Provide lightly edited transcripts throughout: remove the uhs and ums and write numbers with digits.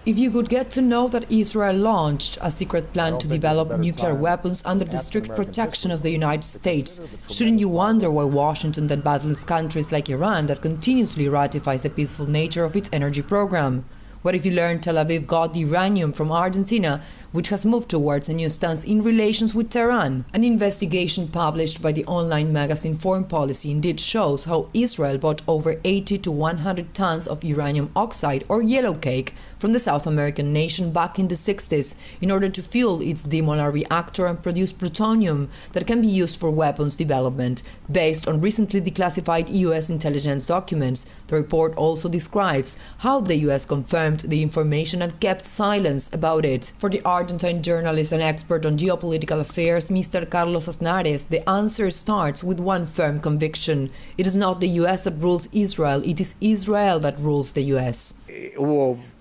If you could get to know that Israel launched a secret plan to develop nuclear weapons under the strict protection of the United States, shouldn't you wonder why Washington then battles countries like Iran that continuously ratifies the peaceful nature of its energy program? What if you learned Tel Aviv got the uranium from Argentina, which has moved towards a new stance in relations with Tehran? An investigation published by the online magazine Foreign Policy indeed shows how Israel bought over 80 to 100 tons of uranium oxide or yellow cake from the South American nation back in the 60s in order to fuel its demolar reactor and produce plutonium that can be used for weapons development. Based on recently declassified US intelligence documents, the report also describes how the US confirmed the information and kept silence about it. For the Argentine journalist and expert on geopolitical affairs, Mr. Carlos Aznares, the answer starts with one firm conviction. It is not the US that rules Israel, it is Israel that rules the US.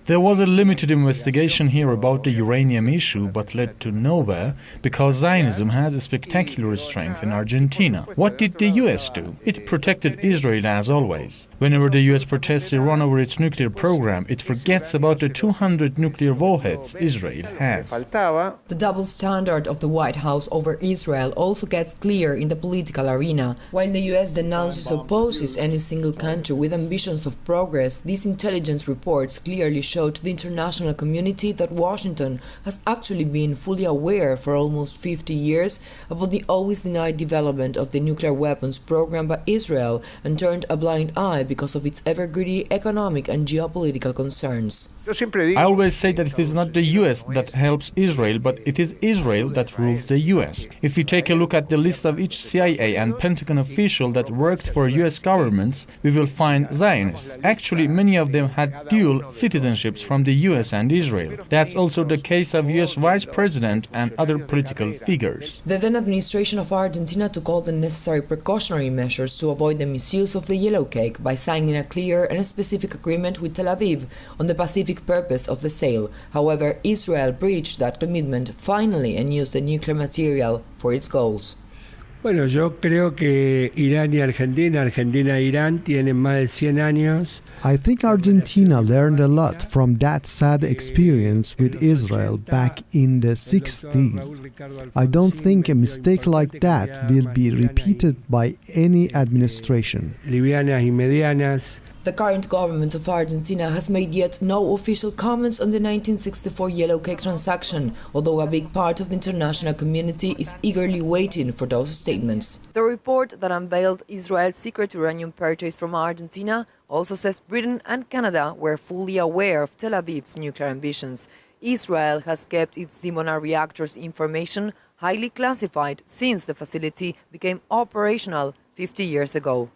There was a limited investigation here about the uranium issue, but led to nowhere, because Zionism has a spectacular strength in Argentina. What did the US do? It protected Israel as always. Whenever the US protests Iran over its nuclear program, it forgets about the 200 nuclear warheads Israel has. The double standard of the White House over Israel also gets clear in the political arena. While the US denounces or opposes any single country with ambitions of progress, these intelligence reports clearly show to the international community that Washington has actually been fully aware for almost 50 years about the always denied development of the nuclear weapons program by Israel and turned a blind eye because of its ever-greedy economic and geopolitical concerns. I always say that it is not the US that helps Israel, but it is Israel that rules the US. If we take a look at the list of each CIA and Pentagon official that worked for US governments, we will find Zionists. Actually, many of them had dual citizenships from the US and Israel. That's also the case of US Vice President and other political figures. The then administration of Argentina took all the necessary precautionary measures to avoid the misuse of the yellow cake by signing a clear and specific agreement with Tel Aviv on the pacific purpose of the sale. However, Israel breached that commitment finally and used the nuclear material for its goals. Bueno, yo creo que Irán y Argentina, Argentina e Irán tienen más de 100 años. I think Argentina learned a lot from that sad experience with Israel back in the 60s. I don't think a mistake like that will be repeated by any administration. Livianas y medianas. The current government of Argentina has made yet no official comments on the 1964 yellow cake transaction, although a big part of the international community is eagerly waiting for those statements. The report that unveiled Israel's secret uranium purchase from Argentina also says Britain and Canada were fully aware of Tel Aviv's nuclear ambitions. Israel has kept its demolar reactors information highly classified since the facility became operational 50 years ago.